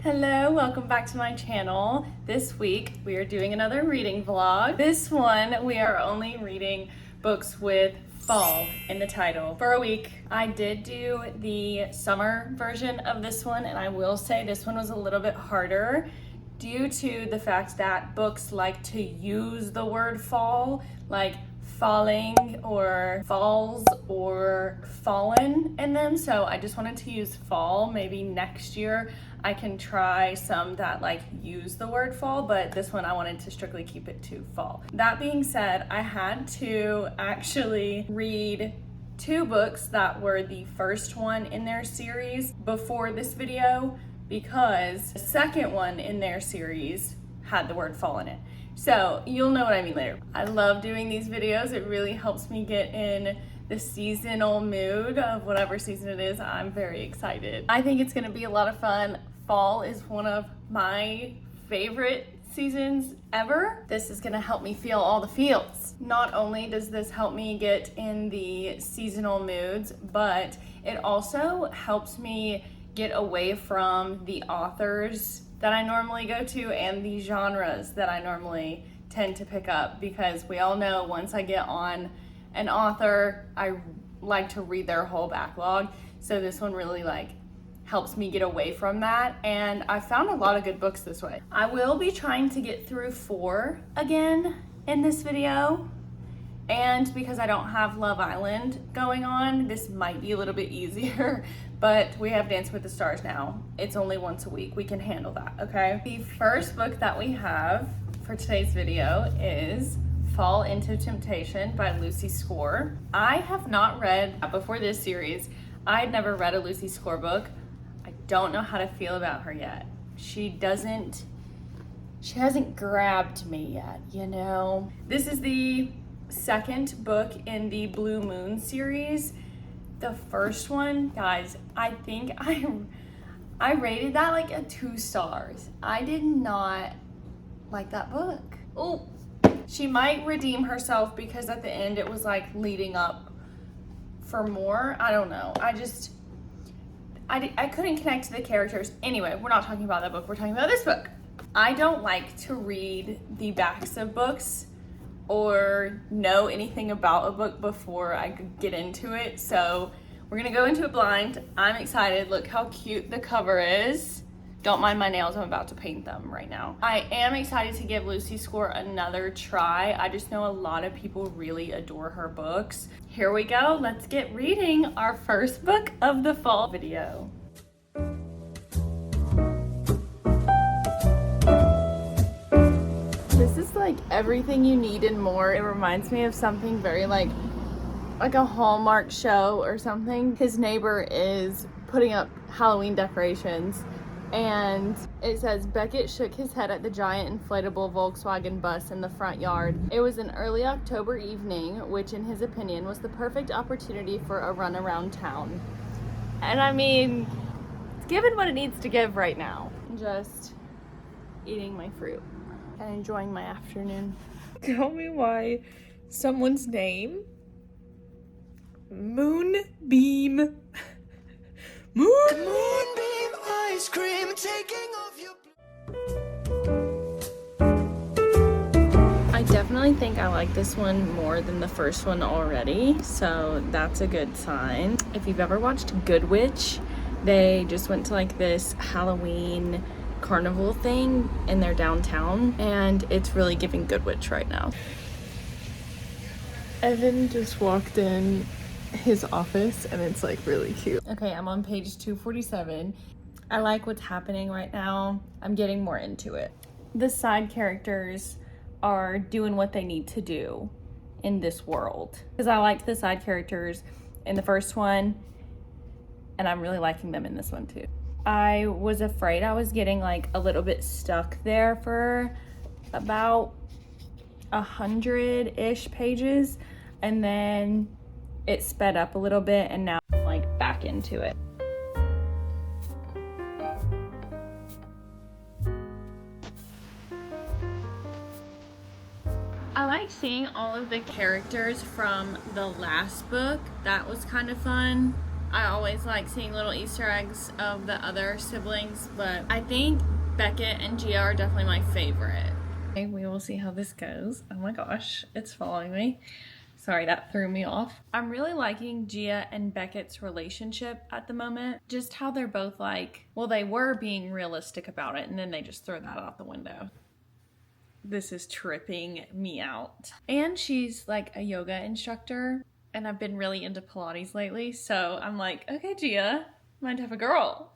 Hello, welcome back to my channel. This week we are doing another reading vlog. This one we are only reading books with fall in the title for a week. I did do the summer version of this one, and I will say this one was a little bit harder due to the fact that books like to use the word fall, like falling or falls or fallen in them. So I just wanted to use fall. Maybe next year I can try some that like use the word fall, but this one I wanted to strictly keep it to fall. That being said, I had to actually read two books that were the first one in their series before this video, because the second one in their series had the word fall in it. So you'll know what I mean later. I love doing these videos. It really helps me get in the seasonal mood of whatever season it is. I'm very excited. I think it's gonna be a lot of fun. Fall is one of my favorite seasons ever. This is gonna help me feel all the feels. Not only does this help me get in the seasonal moods, but it also helps me get away from the authors that I normally go to and the genres that I normally tend to pick up, because we all know once I get on an author, I like to read their whole backlog. So this one really helps me get away from that, and I found a lot of good books this way. I will be trying to get through 4 again in this video, and because I don't have Love Island going on, this might be a little bit easier, but we have Dancing with the Stars now. It's only once a week. We can handle that, okay? The first book that we have for today's video is Fall into Temptation by Lucy Score. I have not read, before this series, I had never read a Lucy Score book. I don't know how to feel about her yet. She hasn't grabbed me yet, you know? This is the second book in the Blue Moon series. The first one, guys, I think I rated that like a 2 stars. I did not like that book. Oh, she might redeem herself because at the end it was like leading up for more. I don't know. I couldn't connect to the characters. Anyway, we're not talking about that book. We're talking about this book. I don't like to read the backs of books or know anything about a book before I could get into it. So we're gonna go into it blind. I'm excited. Look how cute the cover is. Don't mind my nails, I'm about to paint them right now. I am excited to give Lucy Score another try. I just know a lot of people really adore her books. Here we go, let's get reading our first book of the fall video. This is like everything you need and more. It reminds me of something very like a Hallmark show or something. His neighbor is putting up Halloween decorations, and it says, Beckett shook his head at the giant inflatable Volkswagen bus in the front yard. It was an early October evening, which in his opinion was the perfect opportunity for a run around town. And I mean, it's given what it needs to give right now. Just eating my fruit and enjoying my afternoon. Tell me why someone's name, Moonbeam. Moonbeam ice cream taking off your. I definitely think I like this one more than the first one already, so that's a good sign. If you've ever watched Good Witch, they just went to like this Halloween carnival thing in their downtown, and it's really giving Good Witch right now. Evan just walked in his office and it's like really cute. Okay, I'm on page 247. I like what's happening right now. I'm getting more into it. The side characters are doing what they need to do in this world, because I liked the side characters in the first one and I'm really liking them in this one too. I was afraid I was getting like a little bit stuck there for about 100-ish pages, and then it sped up a little bit and now I'm like back into it. I like seeing all of the characters from the last book. That was kind of fun. I always like seeing little Easter eggs of the other siblings, but I think Beckett and Gia are definitely my favorite. Okay, we will see how this goes. Oh my gosh, it's following me. Sorry, that threw me off. I'm really liking Gia and Beckett's relationship at the moment. Just how they're both like, well, they were being realistic about it, and then they just throw that out the window. This is tripping me out. And she's like a yoga instructor, and I've been really into Pilates lately, so I'm like, okay, Gia, my type of girl.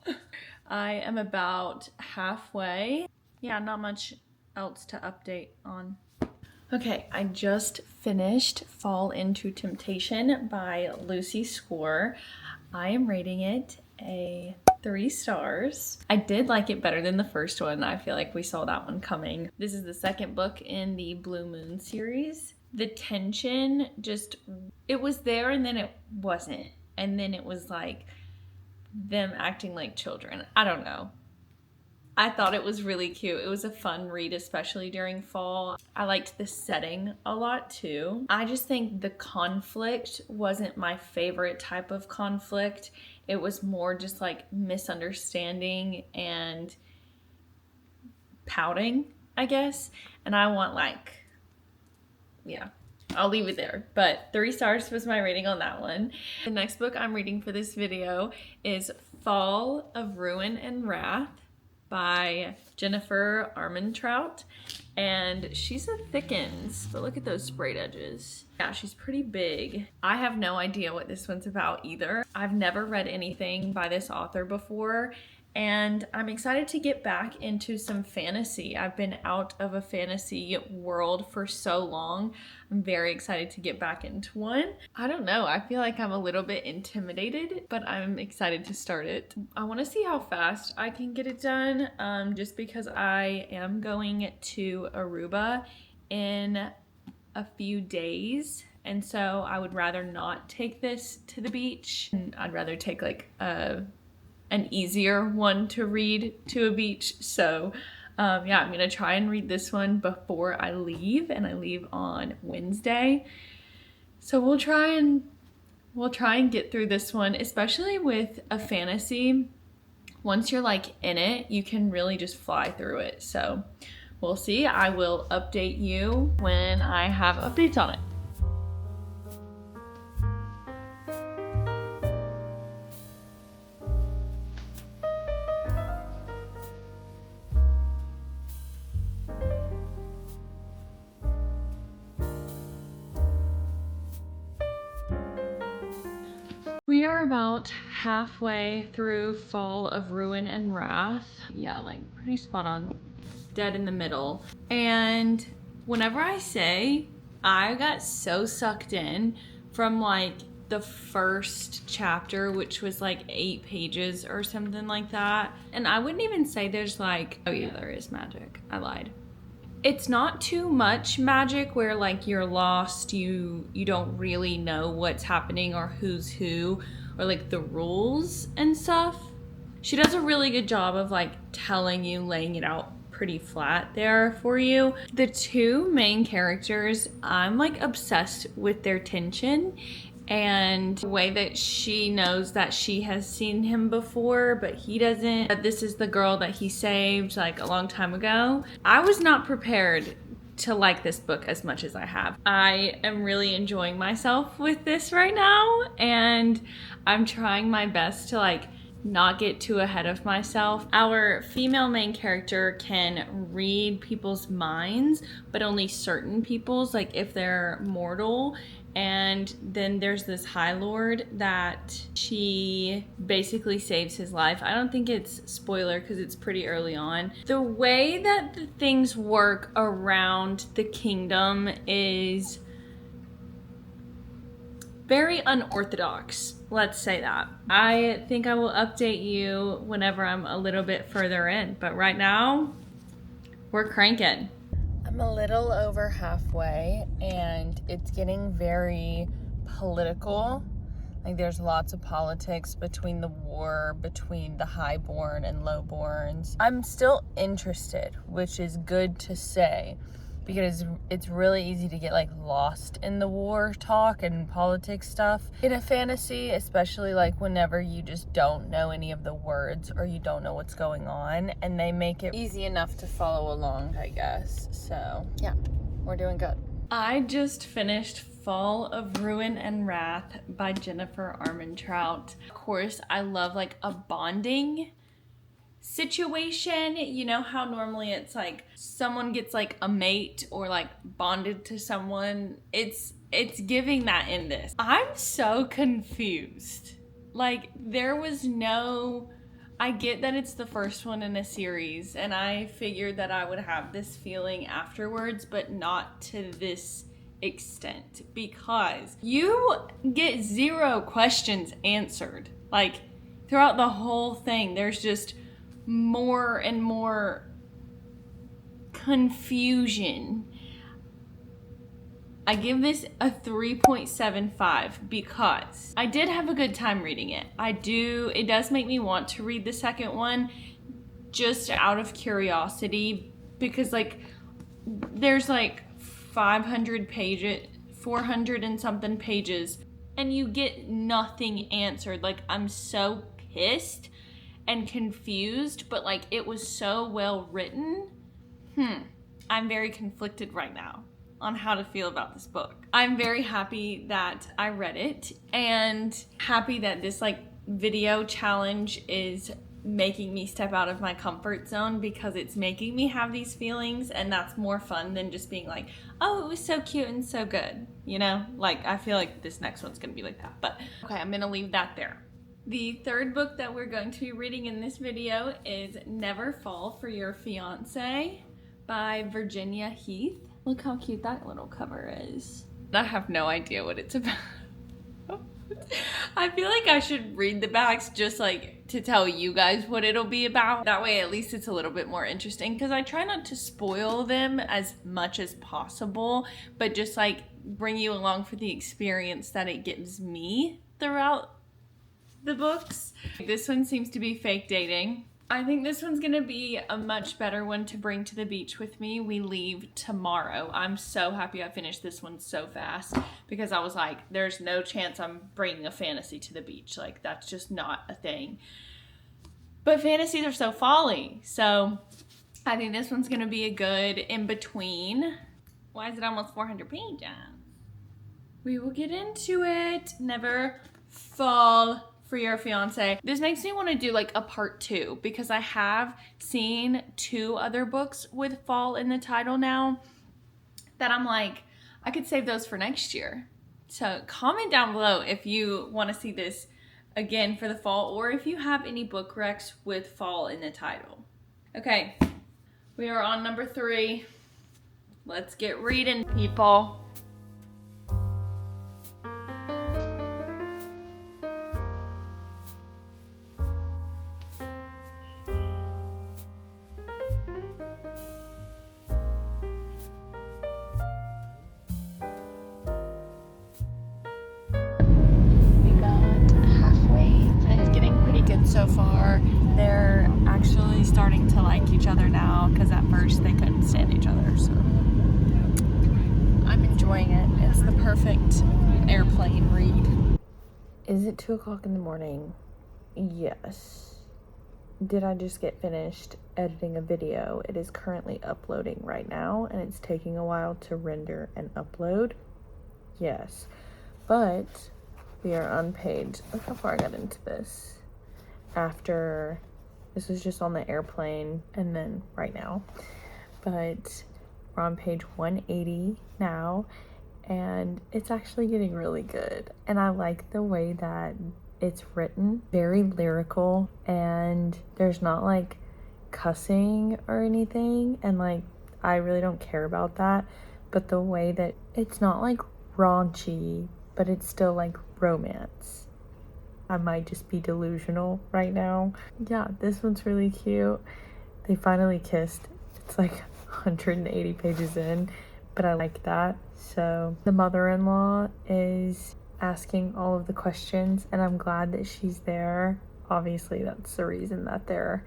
I am about halfway. Yeah, not much else to update on. Okay, I just finished Fall into Temptation by Lucy Score. I am rating it a 3 stars. I did like it better than the first one. I feel like we saw that one coming. This is the second book in the Blue Moon series. The tension just, it was there and then it wasn't. And then it was like them acting like children. I don't know. I thought it was really cute. It was a fun read, especially during fall. I liked the setting a lot too. I just think the conflict wasn't my favorite type of conflict. It was more just like misunderstanding and pouting, I guess. And I want like, yeah, I'll leave it there. But 3 stars was my rating on that one. The next book I'm reading for this video is Fall of Ruin and Wrath by Jennifer Armentrout, and she's a thickens, but look at those sprayed edges. Yeah, she's pretty big. I have no idea what this one's about either. I've never read anything by this author before, and I'm excited to get back into some fantasy. I've been out of a fantasy world for so long. I'm very excited to get back into one. I don't know, I feel like I'm a little bit intimidated, but I'm excited to start it. I want to see how fast I can get it done, just because I am going to Aruba in a few days. And so I would rather not take this to the beach. I'd rather take like an easier one to read to a beach. So yeah, I'm gonna try and read this one before I leave, and I leave on Wednesday. So we'll try and get through this one, especially with a fantasy. Once you're like in it, you can really just fly through it. So we'll see. I will update you when I have updates on it. We are about halfway through Fall of Ruin and Wrath. Yeah, like pretty spot on, dead in the middle. And whenever I say I got so sucked in from like the first chapter, which was like 8 pages or something like that. And I wouldn't even say there's like, oh yeah, there is magic. I lied. It's not too much magic where like you're lost, you don't really know what's happening or who's who or like the rules and stuff. She does a really good job of like telling you, laying it out pretty flat there for you. The 2 main characters, I'm like obsessed with their tension and the way that she knows that she has seen him before, but he doesn't. That this is the girl that he saved like a long time ago. I was not prepared to like this book as much as I have. I am really enjoying myself with this right now, and I'm trying my best to like not get too ahead of myself. Our female main character can read people's minds, but only certain people's, like if they're mortal. And then there's this High Lord that she basically saves his life. I don't think it's spoiler because it's pretty early on. The way that the things work around the kingdom is very unorthodox, let's say that. I think I will update you whenever I'm a little bit further in, but right now we're cranking. I'm a little over halfway and it's getting very political. Like there's lots of politics between the war between the highborn and lowborns. I'm still interested, which is good to say, because it's really easy to get like lost in the war talk and politics stuff in a fantasy, especially like whenever you just don't know any of the words or you don't know what's going on, and they make it easy enough to follow along, I guess. So yeah, we're doing good. I just finished Fall of Ruin and Wrath by Jennifer Armentrout. Of course, I love like a bonding situation. You know how normally it's like someone gets like a mate or like bonded to someone. It's giving that in this. I'm so confused. Like there was no, I get that it's the first one in a series and I figured that I would have this feeling afterwards, but not to this extent, because you get 0 questions answered. Like throughout the whole thing, there's just more and more confusion. I give this a 3.75 because I did have a good time reading it. It does make me want to read the second one just out of curiosity, because like there's like 500 pages, 400 and something pages, and you get nothing answered. Like I'm so pissed and confused, but like it was so well written. I'm very conflicted right now on how to feel about this book. I'm very happy that I read it and happy that this like video challenge is making me step out of my comfort zone, because it's making me have these feelings, and that's more fun than just being like, oh, it was so cute and so good, you know? Like I feel like this next one's gonna be like that, but okay, I'm gonna leave that there. The third book that we're going to be reading in this video is Never Fall for Your Fiancé by Virginia Heath. Look how cute that little cover is. I have no idea what it's about. I feel like I should read the backs just like to tell you guys what it'll be about. That way at least it's a little bit more interesting, because I try not to spoil them as much as possible, but just like bring you along for the experience that it gives me throughout the books. This one seems to be fake dating. I think this one's gonna be a much better one to bring to the beach with me. We leave tomorrow. I'm so happy I finished this one so fast, because I was like, there's no chance I'm bringing a fantasy to the beach. Like that's just not a thing. But fantasies are so folly. So I think this one's gonna be a good in between. Why is it almost 400 pages? We will get into it. Never Fall for Your Fiancé. This makes me want to do like a part 2, because I have seen 2 other books with fall in the title now that I'm like, I could save those for next year. So comment down below if you want to see this again for the fall, or if you have any book recs with fall in the title. Okay, we are on number 3. Let's get reading, people. So far, they're actually starting to like each other now, because at first they couldn't stand each other. So I'm enjoying it. It's the perfect airplane read. Is it 2 o'clock in the morning? Yes. Did I just get finished editing a video? It is currently uploading right now, and it's taking a while to render and upload. Yes. But we are on page, look how far I got into this. After this was just on the airplane and then right now, but we're on page 180 now, and it's actually getting really good. And I like the way that it's written, very lyrical, and there's not like cussing or anything, and like I really don't care about that, but the way that it's not like raunchy, but it's still like romance. I might just be delusional right now. Yeah, this one's really cute. They finally kissed. It's like 180 pages in, but I like that. So the mother-in-law is asking all of the questions, and I'm glad that she's there. Obviously, that's the reason that they're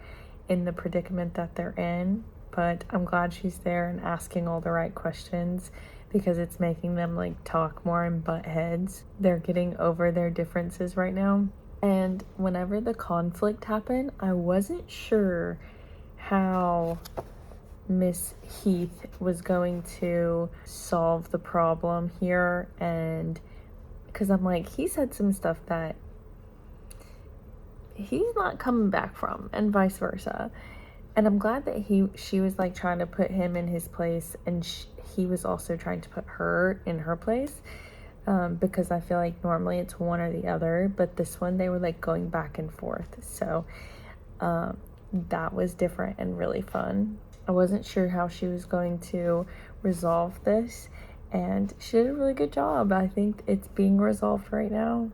in the predicament that they're in. but I'm glad she's there and asking all the right questions because it's making them like talk more and butt heads. They're getting over their differences right now. And whenever the conflict happened, I wasn't sure how Miss Heath was going to solve the problem here, and because I'm like, he said some stuff that he's not coming back from, and vice versa. And I'm glad that she was like trying to put him in his place, and he was also trying to put her in her place, because I feel like normally it's one or the other, but this one they were like going back and forth. So that was different and really fun. I wasn't sure how she was going to resolve this, and she did a really good job. I think it's being resolved right now,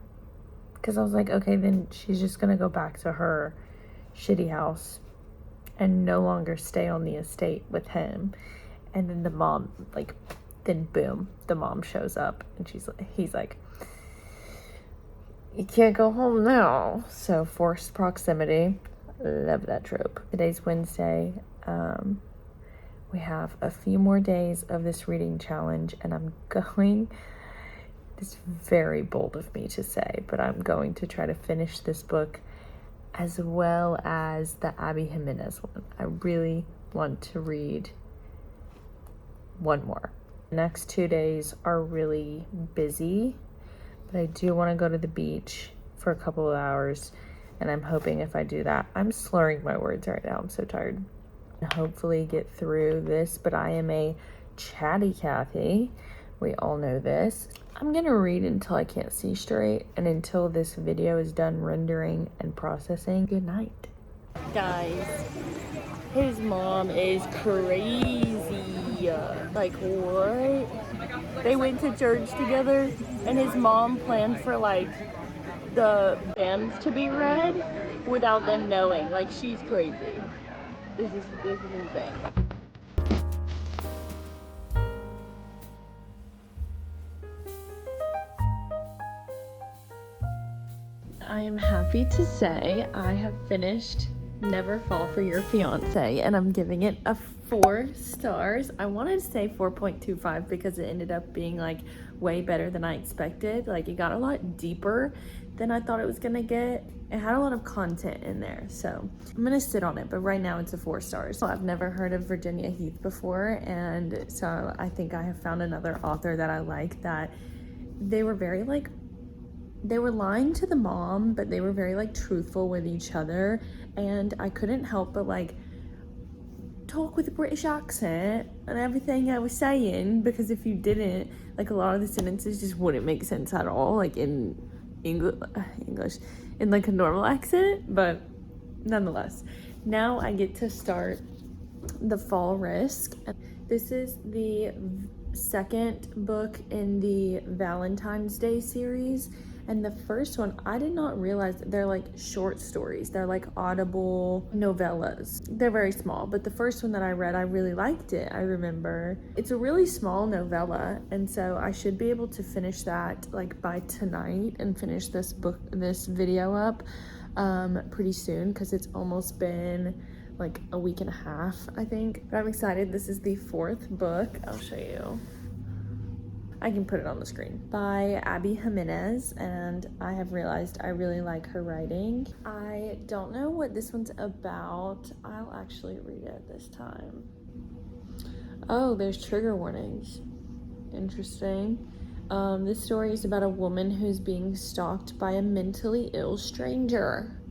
because I was like, okay, then she's just gonna go back to her shitty house and no longer stay on the estate with him. And then the mom, like, then boom, the mom shows up, and he's like, you can't go home now. So forced proximity. Love that trope. Today's Wednesday. We have a few more days of this reading challenge, and I'm going, it's very bold of me to say, but I'm going to try to finish this book as well as the Abby Jimenez one. I really want to read one more. The next 2 days are really busy, but I do want to go to the beach for a couple of hours, and I'm hoping if I do that, I'm slurring my words right now, I'm so tired, and hopefully get through this. But I am a chatty Cathy. We all know this. I'm gonna read until I can't see straight and until this video is done rendering and processing. Good night. Guys, his mom is crazy. Like, what? They went to church together, and his mom planned for like the bands to be read without them knowing. Like, she's crazy. This is insane. I am happy to say I have finished Never Fall for Your Fiancé, and I'm giving it a 4 stars. I wanted to say 4.25 because it ended up being like way better than I expected. Like, it got a lot deeper than I thought it was gonna get. It had a lot of content in there, so I'm gonna sit on it, but right now it's a 4 stars. I've never heard of Virginia Heath before, and so I think I have found another author that I like, that they were very like, they were lying to the mom, but they were very like truthful with each other, and I couldn't help but like talk with a British accent and everything I was saying, because if you didn't, like, a lot of the sentences just wouldn't make sense at all, like in English in like a normal accent. But nonetheless, now I get to start The Fall Risk. This is the second book in the Valentine's Day series, and the first one, I did not realize that they're like short stories. They're like audible novellas. They're very small, but the first one that I read, I really liked it. I remember it's a really small novella, and so I should be able to finish that like by tonight and finish this video up pretty soon, because it's almost been like a week and a half, I think. But I'm excited. This is the 4th book. I'll show you. I can put it on the screen. By Abby Jimenez, and I have realized I really like her writing. I don't know what this one's about. I'll actually read it this time. Oh, there's trigger warnings. Interesting. This story is about a woman who's being stalked by a mentally ill stranger.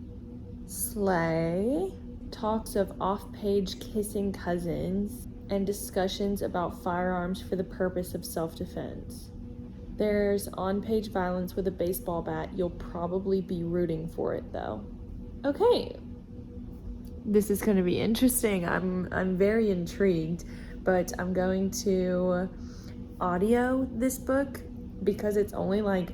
Slay. Talks of off-page kissing cousins and discussions about firearms for the purpose of self-defense. There's on-page violence with a baseball bat. You'll probably be rooting for it, though. Okay. This is going to be interesting. I'm very intrigued, but I'm going to audio this book because it's only like,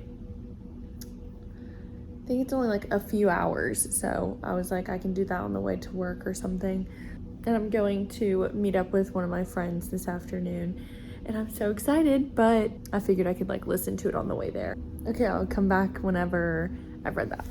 I think it's only like a few hours, so I was like, I can do that on the way to work or something. And I'm going to meet up with one of my friends this afternoon, and I'm so excited, but I figured I could like listen to it on the way there. Okay, I'll come back whenever I've read that.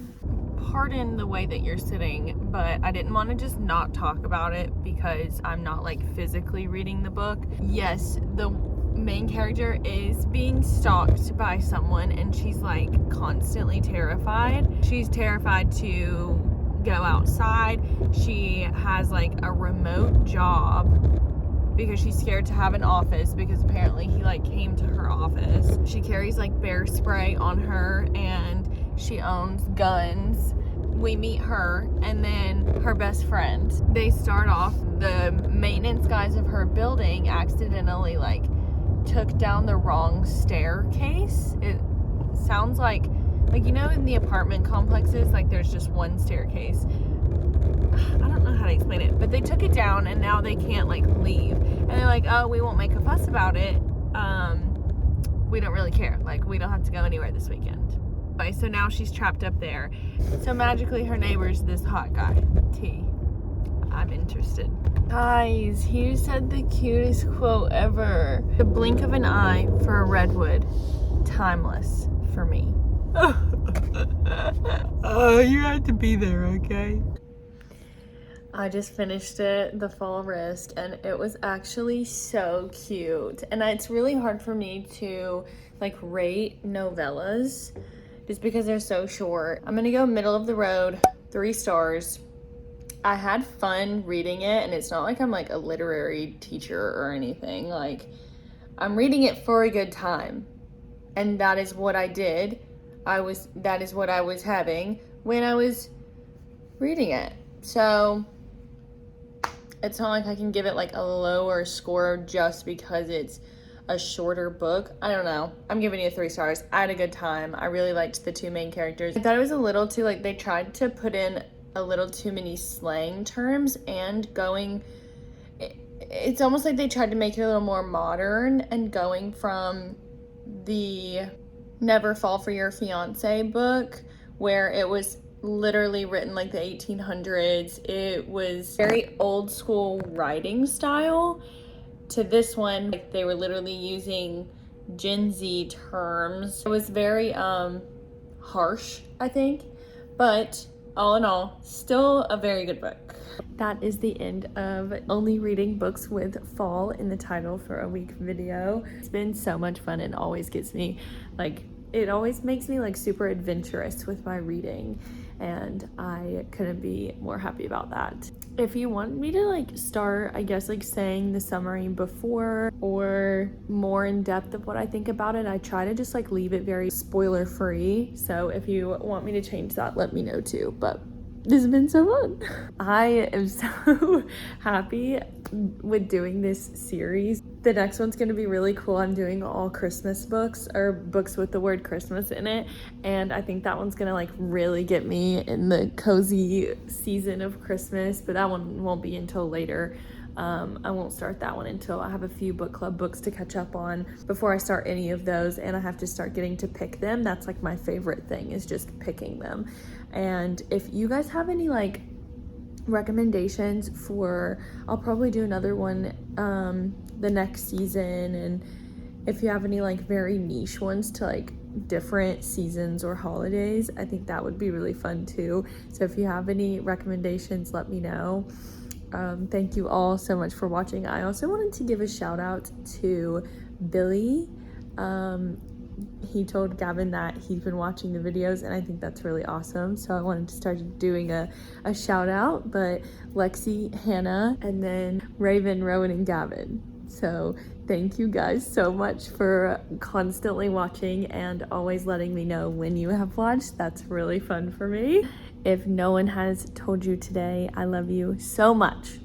pardon the way that you're sitting, but I didn't want to just not talk about it because I'm not like physically reading the book. Yes, the main character is being stalked by someone and she's like constantly terrified. She's terrified to go outside. She has like a remote job because she's scared to have an office because apparently he like came to her office. She carries like bear spray on her and she owns guns. We meet her and then her best friend. They start off, the maintenance guys of her building accidentally like took down the wrong staircase. It sounds like you know in the apartment complexes like there's just one staircase. I don't know how to explain it, but they took it down and now they can't like leave. And they're like, oh, we won't make a fuss about it. We don't really care. Like, we don't have to go anywhere this weekend. So now she's trapped up there. So magically her neighbor's this hot guy, T. I'm interested. Guys, he said the cutest quote ever. The blink of an eye for a redwood, timeless for me. Oh, you had to be there, okay? I just finished it, The Fall Risk, and it was actually so cute. And it's really hard for me to like rate novellas just because they're so short. I'm gonna go middle of the road, 3 stars. I had fun reading it, and it's not like I'm like a literary teacher or anything. Like, I'm reading it for a good time, and that is what I did. That is what I was having when I was reading it. So it's not like I can give it like a lower score just because it's a shorter book. I don't know. I'm giving it 3 stars. I had a good time. I really liked the 2 main characters. I thought it was a little too, like, they tried to put in a little too many slang terms and it's almost like they tried to make it a little more modern and going from the Never Fall for Your Fiancé book where it was literally written like the 1800s. It was very old school writing style to this one. Like, they were literally using Gen Z terms. It was very harsh, I think, but all in all, still a very good book. That is the end of only reading books with fall in the title for a week video. It's been so much fun and always gets me like, it always makes me like super adventurous with my reading, and I couldn't be more happy about that. If you want me to like start, I guess, like saying the summary before or more in depth of what I think about it, I try to just like leave it very spoiler free. So if you want me to change that, let me know too. But this has been so fun. I am so happy with doing this series. The next one's gonna be really cool. I'm doing all Christmas books, or books with the word Christmas in it, and I think that one's gonna like really get me in the cozy season of Christmas, but that one won't be until later. I won't start that one until I have a few book club books to catch up on before I start any of those, and I have to start getting to pick them. That's like my favorite thing, is just picking them. And if you guys have any like recommendations for, I'll probably do another one the next season, and if you have any like very niche ones to like different seasons or holidays, I think that would be really fun too. So if you have any recommendations, let me know. Thank you all so much for watching. I also wanted to give a shout out to Billy. He told Gavin that he's been watching the videos, and I think that's really awesome. So I wanted to start doing a shout out, but Lexi, Hannah, and then Raven, Rowan, and Gavin. So thank you guys so much for constantly watching and always letting me know when you have watched. That's really fun for me. If no one has told you today, I love you so much.